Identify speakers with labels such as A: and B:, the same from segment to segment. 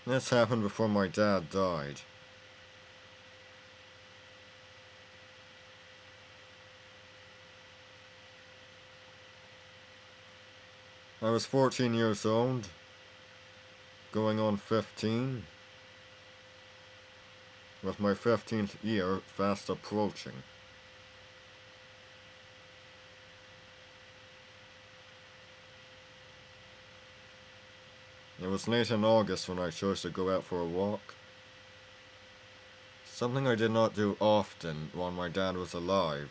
A: This happened before my dad died. I was 14 years old, going on 15, with my 15th year fast approaching. It was late in August when I chose to go out for a walk. Something I did not do often while my dad was alive.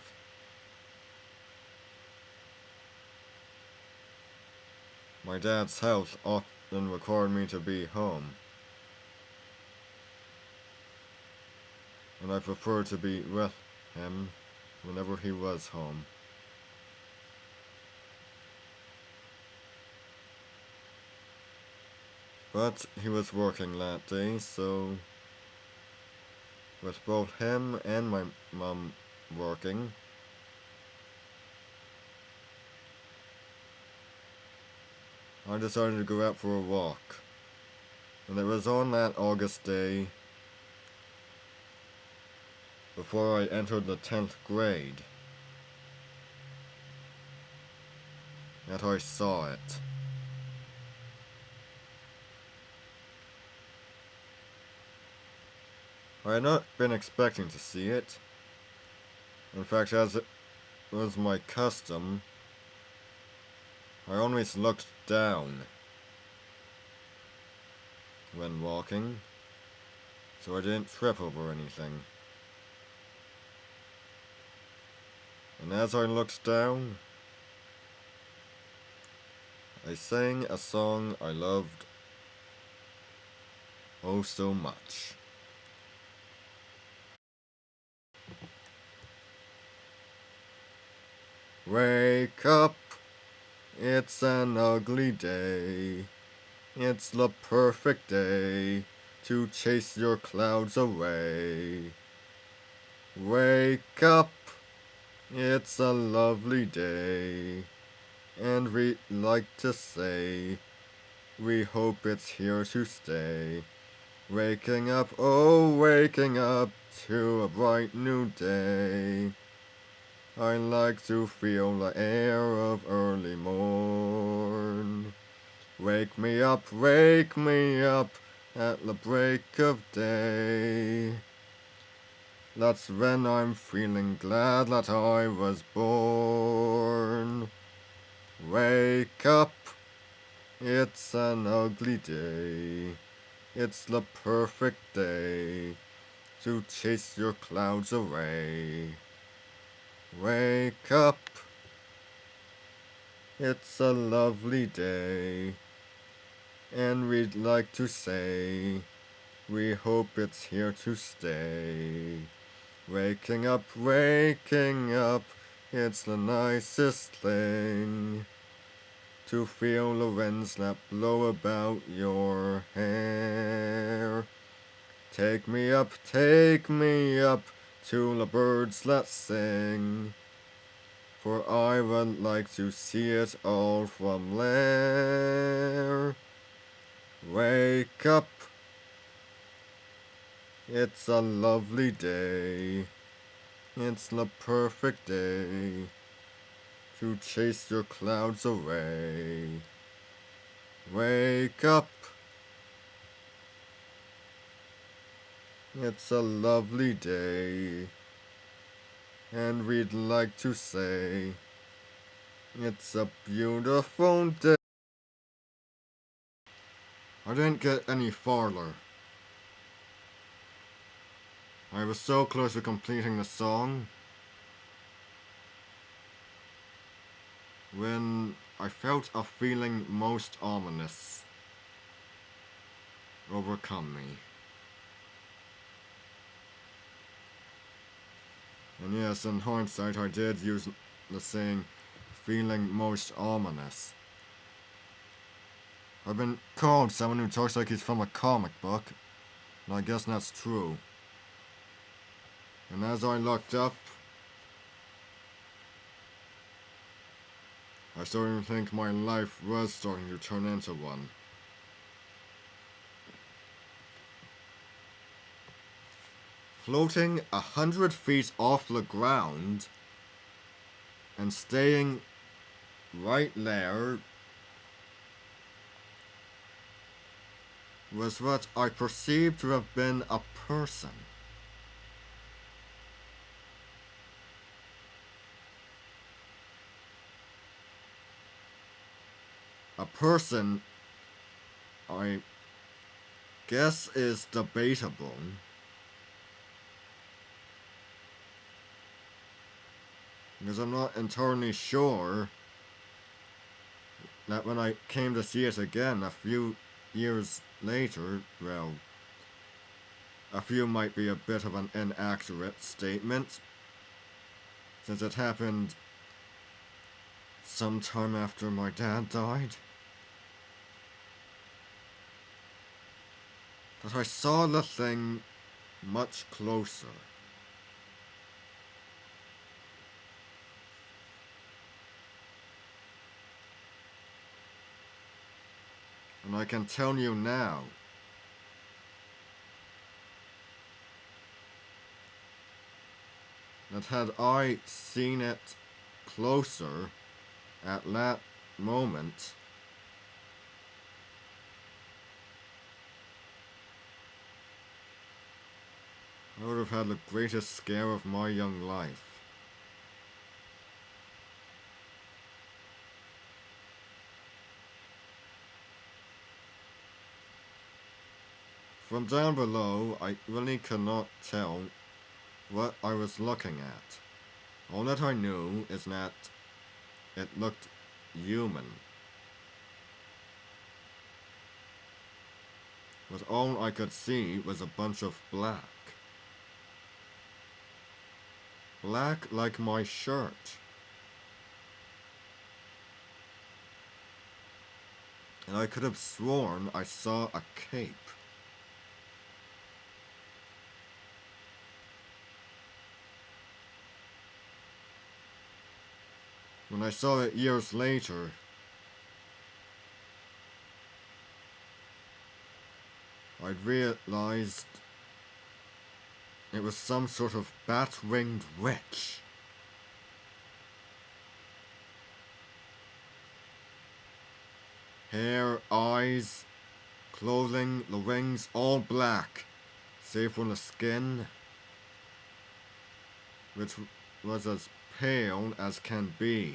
A: My dad's health often required me to be home, and I preferred to be with him whenever he was home. But he was working that day, so with both him and my mum working, I decided to go out for a walk. And it was on that August day, before I entered the 10th grade, that I saw it. I had not been expecting to see it. In fact, as it was my custom, I always looked down when walking, so I didn't trip over anything. And as I looked down, I sang a song I loved oh so much. Wake up, it's an ugly day. It's the perfect day to chase your clouds away. Wake up, it's a lovely day. And we'd like to say, we hope it's here to stay. Waking up, oh, waking up to a bright new day. I like to feel the air of early morn. Wake me up at the break of day. That's when I'm feeling glad that I was born. Wake up, it's an ugly day. It's the perfect day to chase your clouds away. Wake up, it's a lovely day. And we'd like to say, we hope it's here to stay. Waking up, it's the nicest thing to feel the winds that blow about your hair. Take me up to the birds that sing, for I would like to see it all from there. Wake up, it's a lovely day. It's the perfect day to chase your clouds away. Wake up, it's a lovely day. And we'd like to say, it's a beautiful day. I didn't get any farther. I was so close to completing the song when I felt a feeling most ominous overcome me. And yes, in hindsight, I did use the saying, feeling most ominous. I've been called someone who talks like he's from a comic book, and I guess that's true. And as I looked up, I started to think my life was starting to turn into one. floating 100 feet off the ground and staying right there was what I perceived to have been a person. A person I guess is debatable, because I'm not entirely sure that when I came to see it again a few years later, well, a few might be a bit of an inaccurate statement, since it happened sometime after my dad died, that I saw the thing much closer. And I can tell you now, that had I seen it closer at that moment, I would have had the greatest scare of my young life. From down below, I really could not tell what I was looking at. All that I knew is that it looked human. But all I could see was a bunch of black. Black like my shirt. And I could have sworn I saw a cape. When I saw it years later, I'd realized it was some sort of bat-winged witch. Hair, eyes, clothing, the wings, all black, save for the skin, which was as pale as can be.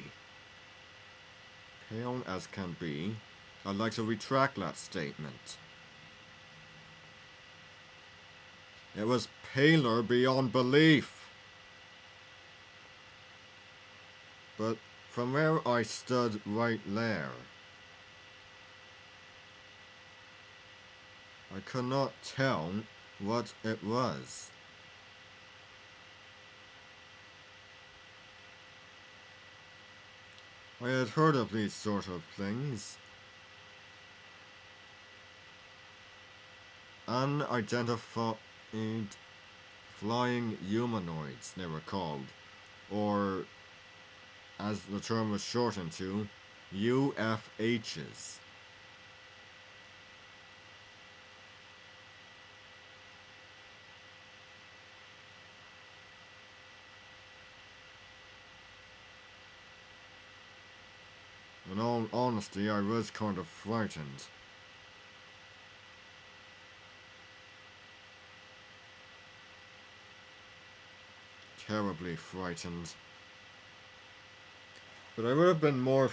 A: Pale as can be. I'd like to retract that statement. It was paler beyond belief. But from where I stood right there, I could not tell what it was. I had heard of these sort of things. Unidentified flying humanoids, they were called. Or, as the term was shortened to, UFHs. In all honesty, I was kind of frightened. Terribly frightened. But I would have been more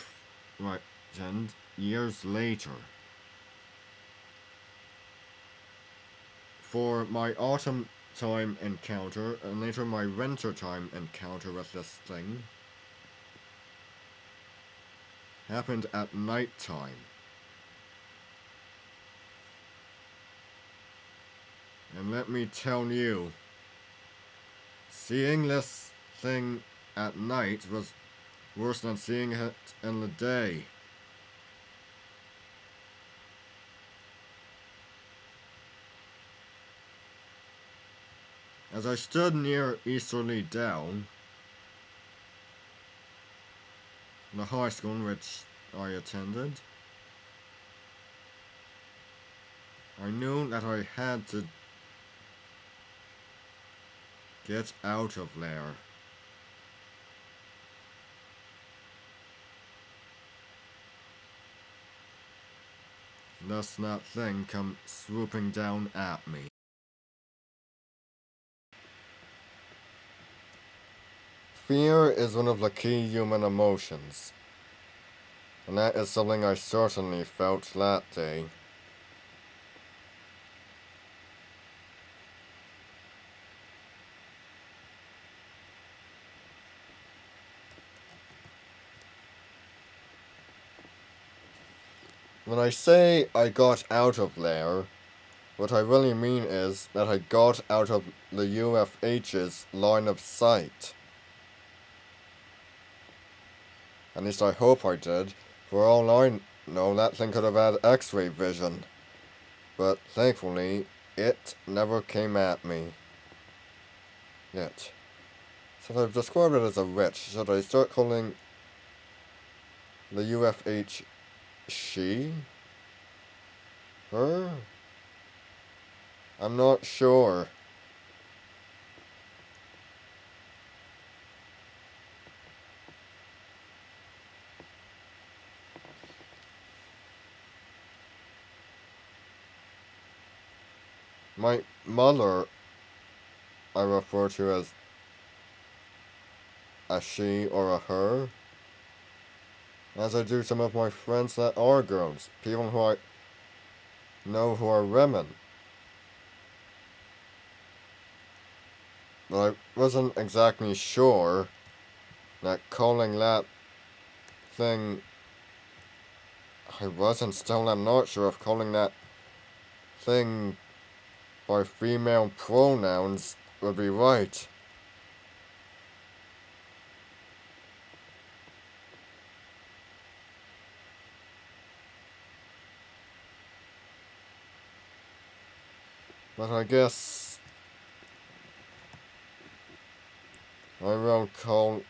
A: frightened years later. For my autumn time encounter, and later my winter time encounter with this thing, happened at night time. And let me tell you, seeing this thing at night was worse than seeing it in the day. As I stood near Easterly Down, the high school in which I attended, I knew that I had to Get out of there. Thus that thing come swooping down at me. Fear is one of the key human emotions, and that is something I certainly felt that day. When I say I got out of there, what I really mean is that I got out of the UFH's line of sight. At least I hope I did. For all I know, that thing could have had X-ray vision. But thankfully, it never came at me. Yet. So I've described it as a witch. Should I start calling the UFH she? Her? I'm not sure. My mother, I refer to as a she or a her, as I do some of my friends that are girls, people who I know who are women. But I wasn't exactly sure that calling that thing, I'm not sure if calling that thing by female pronouns would be right. But I guess I will call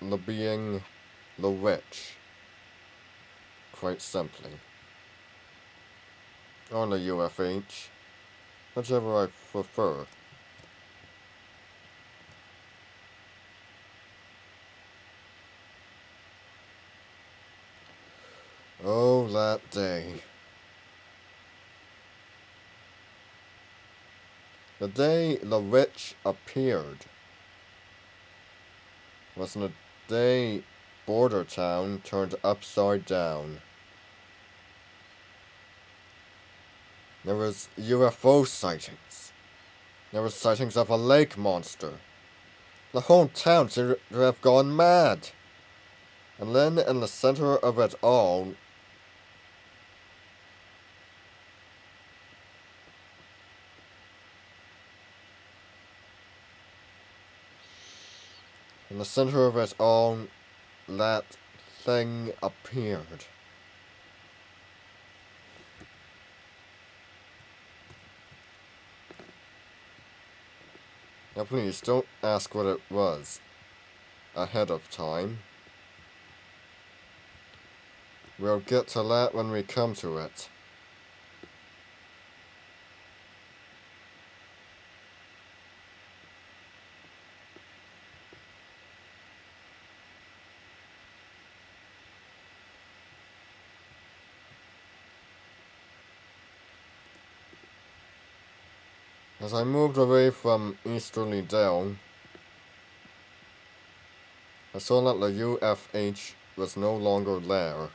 A: the being the witch, quite simply. Or the UFH, whichever I prefer. Oh, that day. The day the witch appeared was the day Border Town turned upside down. There was UFO sightings. There were sightings of a lake monster. The whole town seemed to have gone mad. And then in the center of it all, that thing appeared. Now please, don't ask what it was ahead of time. We'll get to that when we come to it. As I moved away from Easterly Dell, I saw that the UFH was no longer there.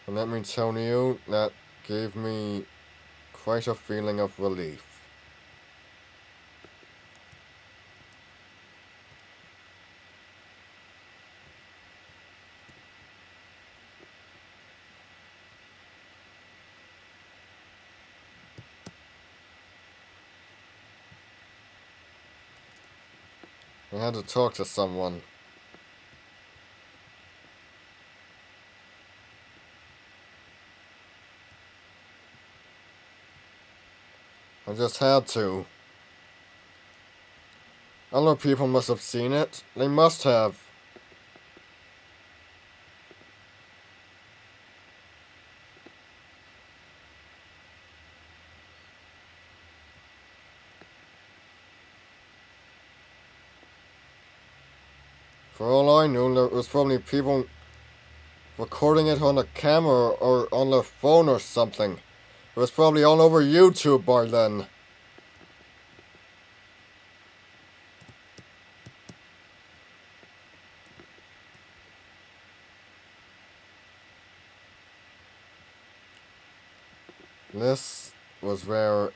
A: And let me tell you, that gave me quite a feeling of relief. I had to talk to someone. I just had to. Other people must have seen it. They must have. For all I knew, there was probably people recording it on a camera or on their phone or something. It was probably all over YouTube by then. This was where it